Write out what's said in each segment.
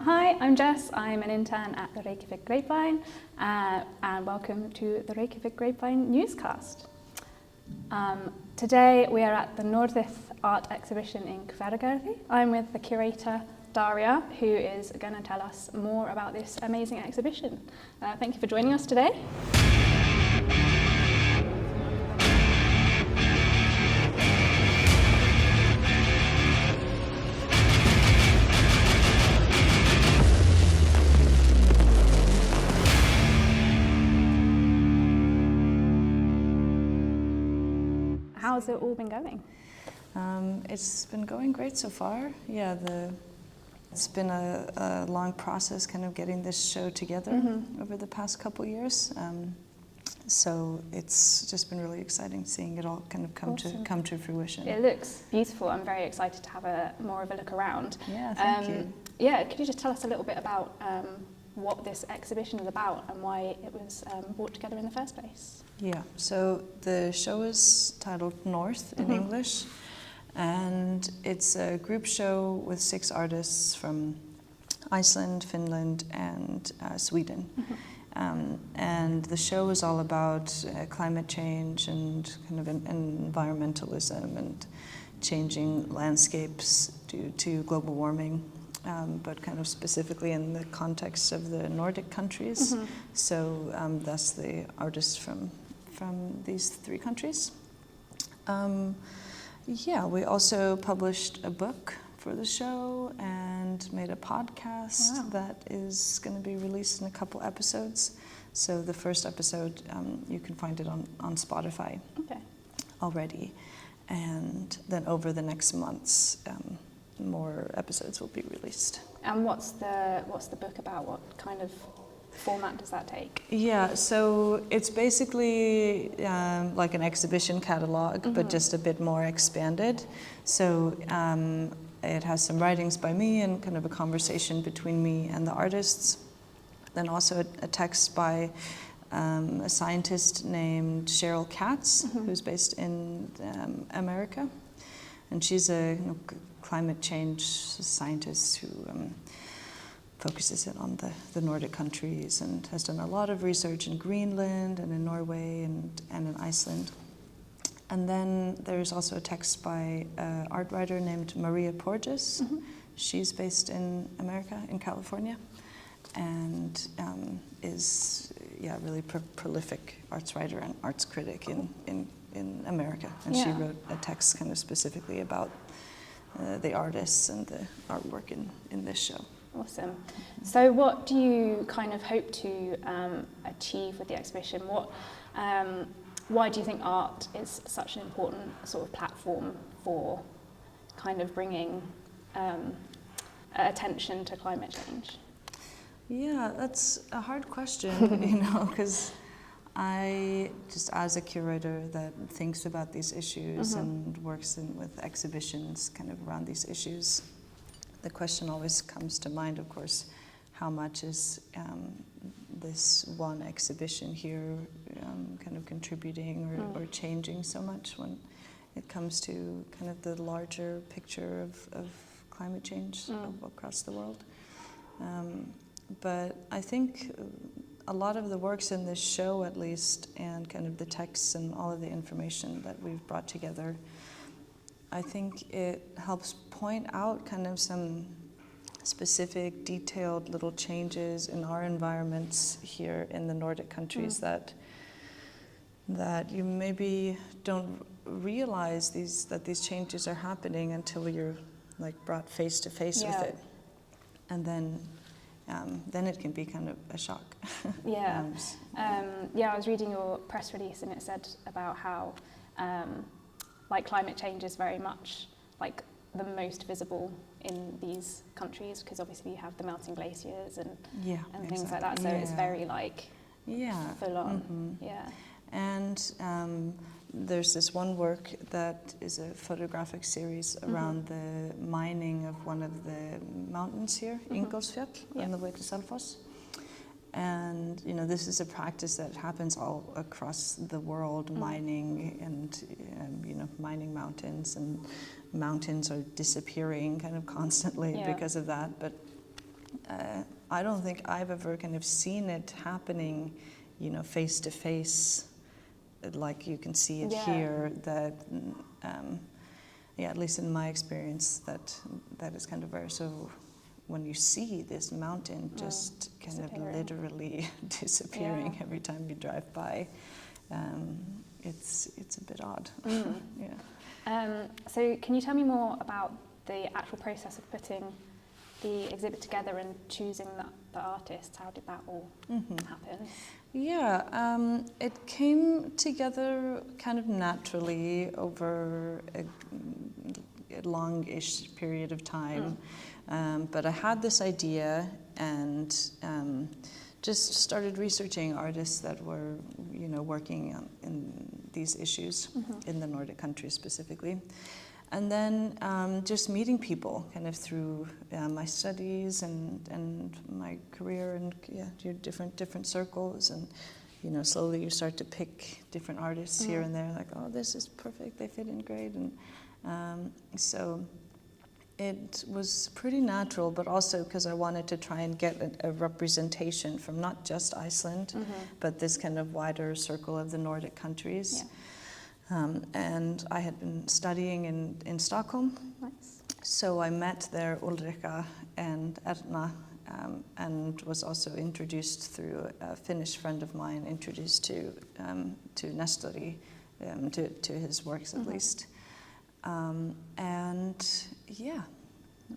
Hi, I'm Jess. I'm an intern at the Reykjavík Grapevine and welcome to the Reykjavík Grapevine Newscast. Today we are at the Norðrið art exhibition in Hveragerði. I'm with the curator Daría, who is going to tell us more about this amazing exhibition. Thank you for joining us today. How's it all been going? It's been going great so far. Yeah, it's been a long process kind of getting this show together over the past couple years. So it's just been really exciting seeing it all kind of come to fruition. It looks beautiful. I'm very excited to have more of a look around. Yeah, thank you. Yeah, could you just tell us a little bit about what this exhibition is about and why it was brought together in the first place? Yeah, so the show is titled North in English, and it's a group show with 6 artists from Iceland, Finland and Sweden. And the show is all about climate change and kind of environmentalism and changing landscapes due to global warming. But kind of specifically in the context of the Nordic countries. So thus the artists from these 3 countries. Yeah, we also published a book for the show and made a podcast that is going to be released in a couple episodes. So the first episode, you can find it on Spotify already. And then over the next months, more episodes will be released. And what's the book about? What kind of format does that take? Yeah, so it's basically like an exhibition catalog, but just a bit more expanded. So it has some writings by me and kind of a conversation between me and the artists. Then also a text by a scientist named Cheryl Katz, who's based in America. And she's a climate change scientist who focuses it on the Nordic countries and has done a lot of research in Greenland and in Norway and in Iceland. And then there's also a text by an art writer named Maria Porges. She's based in America, in California, and is really prolific arts writer and arts critic in America. And she wrote a text kind of specifically about the artists and the artwork in this show. Awesome. So what do you kind of hope to achieve with the exhibition? Why do you think art is such an important sort of platform for kind of bringing attention to climate change? Yeah, that's a hard question, because I, just as a curator that thinks about these issues and works with exhibitions kind of around these issues, the question always comes to mind, of course, how much is this one exhibition here kind of contributing or changing so much when it comes to kind of the larger picture of climate change across the world. But I think a lot of the works in this show, at least, and kind of the texts and all of the information that we've brought together, I think it helps point out kind of some specific, detailed little changes in our environments here in the Nordic countries that you maybe don't realize that these changes are happening until you're like brought face to face with it, and then it can be kind of a shock. I was reading your press release and it said about how like climate change is very much like the most visible in these countries because obviously you have the melting glaciers and things like that, so it's very like full on. And there's this one work that is a photographic series around the mining of one of the mountains here, Ingólfsfjall, on the way to Selfoss. And this is a practice that happens all across the world, mining and mining mountains, and mountains are disappearing kind of constantly because of that. But I don't think I've ever kind of seen it happening, you know, face to face, like you can see it here. That, at least in my experience, that is kind of rare. So when you see this mountain just kind of literally disappearing every time you drive by, it's a bit odd. So can you tell me more about the actual process of putting the exhibit together and choosing the artists? How did that all happen? Yeah, it came together kind of naturally over a long-ish period of time. But I had this idea and just started researching artists that were, you know, working in these issues in the Nordic countries specifically. And then just meeting people kind of through my studies and my career, and do different circles, and you know, slowly you start to pick different artists here and there, like, oh, this is perfect, they fit in great. And so it was pretty natural, but also because I wanted to try and get a representation from not just Iceland, but this kind of wider circle of the Nordic countries. And I had been studying in Stockholm. Nice. So I met there Ulrika and Erna, and was also introduced through a Finnish friend of mine, introduced to Nestori, to his works at least. And yeah.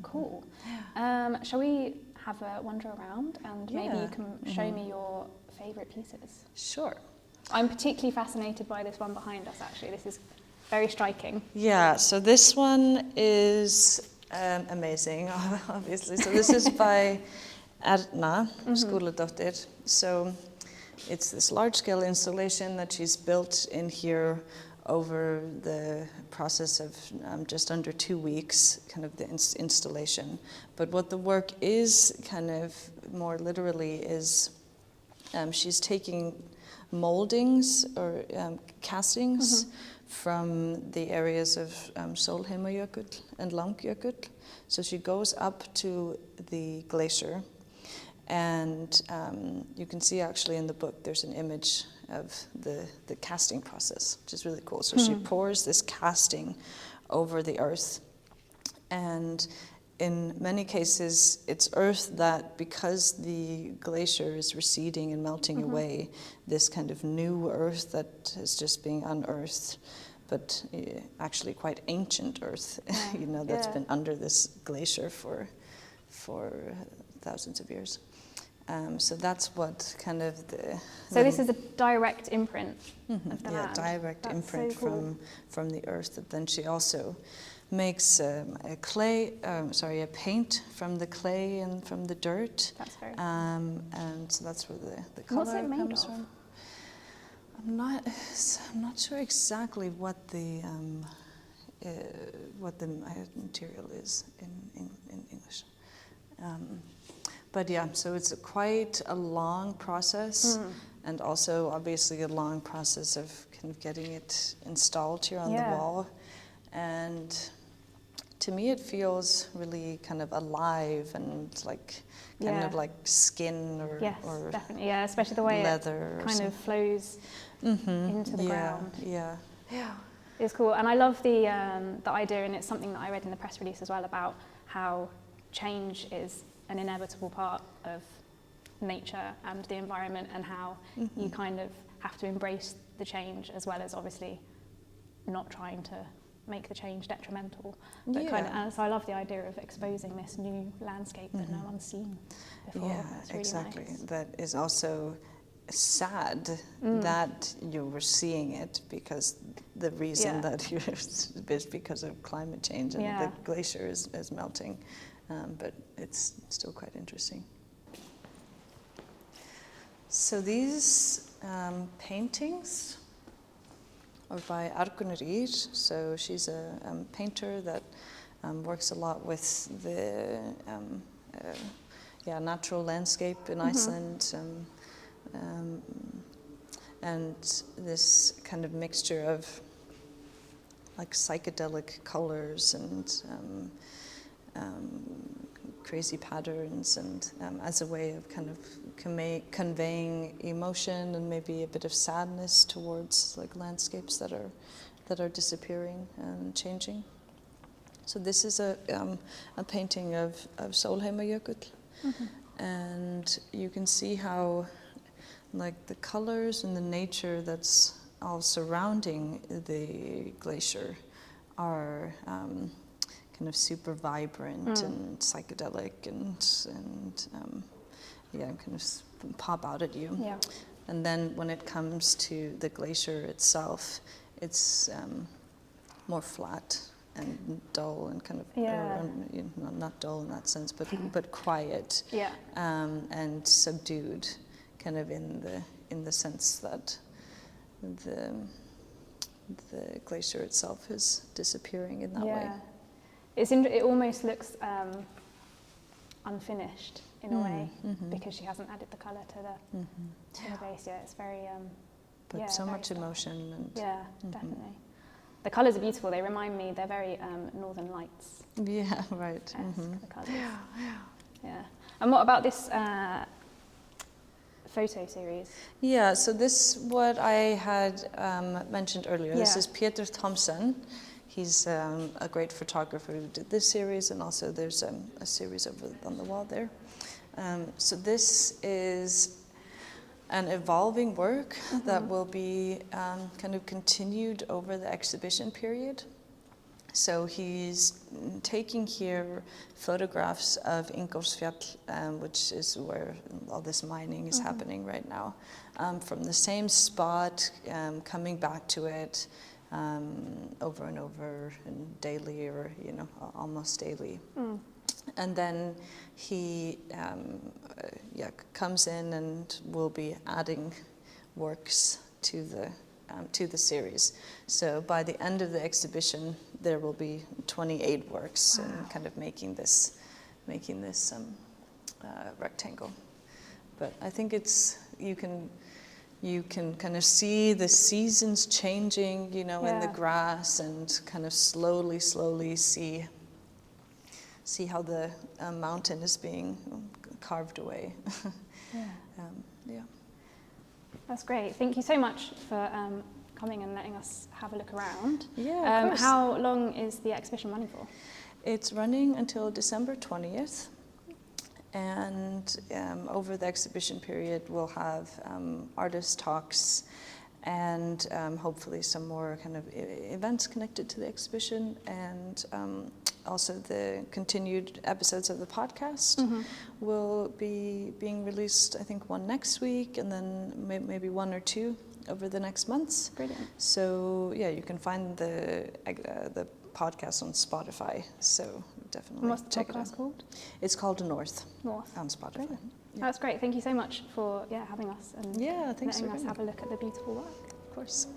Cool. Shall we have a wander around, and maybe you can show me your favourite pieces? Sure. I'm particularly fascinated by this one behind us, actually. This is very striking. Yeah, so this one is amazing, obviously. So this is by Erna Skúladóttir. So it's this large-scale installation that she's built in here over the process of just under 2 weeks, kind of the installation. But what the work is, kind of more literally, is she's taking moldings or castings from the areas of Sólheimajökull and Langjökull. So she goes up to the glacier, and you can see actually in the book there's an image of the casting process, which is really cool. So she pours this casting over the earth, and in many cases it's earth that, because the glacier is receding and melting away, this kind of new earth that is just being unearthed, but actually quite ancient earth, you know, that's been under this glacier for thousands of years. So that's what kind of the... So this is a direct imprint of the land? Yeah, direct imprint so cool. from the earth. That then she also makes a paint from the clay and from the dirt. That's very and so that's where the color comes from. I'm not sure exactly what the material is in English. But yeah, so it's quite a long process, and also obviously a long process of kind of getting it installed here on the wall. And to me it feels really kind of alive and like kind of like skin or definitely, especially the way leather it kind of flows into the ground. Yeah. It's cool, and I love the idea, and it's something that I read in the press release as well, about how change is an inevitable part of nature and the environment, and how you kind of have to embrace the change, as well as obviously not trying to make the change detrimental. But kind of, and so I love the idea of exposing this new landscape that no one's seen before. Yeah, really exactly. Nice. That is also sad that you were seeing it, because the reason that is because of climate change and the glacier is melting. But it's still quite interesting. So these paintings are by Argunrir. So she's a painter that works a lot with the natural landscape in Iceland, and this kind of mixture of like psychedelic colors and crazy patterns, and as a way of kind of conveying emotion and maybe a bit of sadness towards like landscapes that are disappearing and changing. So this is a painting of Sólheimajökull, and you can see how like the colors and the nature that's all surrounding the glacier are kind of super vibrant and psychedelic and kind of pop out at you. Yeah. And then when it comes to the glacier itself, it's more flat and dull and kind of not dull in that sense, but quiet and subdued, kind of in the sense that the glacier itself is disappearing in that way. It almost looks unfinished in a way, because she hasn't added the colour to the base yet. It's very but so much emotion and definitely. The colours are beautiful. They remind me, they're very Northern Lights. Yeah, right. The colours. Yeah. And what about this photo series? Yeah, so this, what I had mentioned earlier, this is Pétur Thomsen. He's a great photographer who did this series, and also there's a series over on the wall there. So this is an evolving work that will be kind of continued over the exhibition period. So he's taking here photographs of Ingólfsfjall, which is where all this mining is happening right now, from the same spot, coming back to it over and over, and daily, or almost daily. And then he comes in and will be adding works to the series. So by the end of the exhibition, there will be 28 works, and kind of making this rectangle. But I think you can kind of see the seasons changing, in the grass, and kind of slowly see how the mountain is being carved away. That's great. Thank you so much for coming and letting us have a look around. Yeah, of course. How long is the exhibition running for? It's running until December 20th. And over the exhibition period, we'll have artist talks and hopefully some more kind of events connected to the exhibition, and also the continued episodes of the podcast will be being released, I think, one next week, and then maybe one or two over the next months. Brilliant. So yeah, you can find the podcast on Spotify, so definitely What's the check it out. podcast called? It's called North on Spotify. Brilliant. Yeah. That's great. Thank you so much for having us and thanks letting for us have a look at the beautiful work. Of course.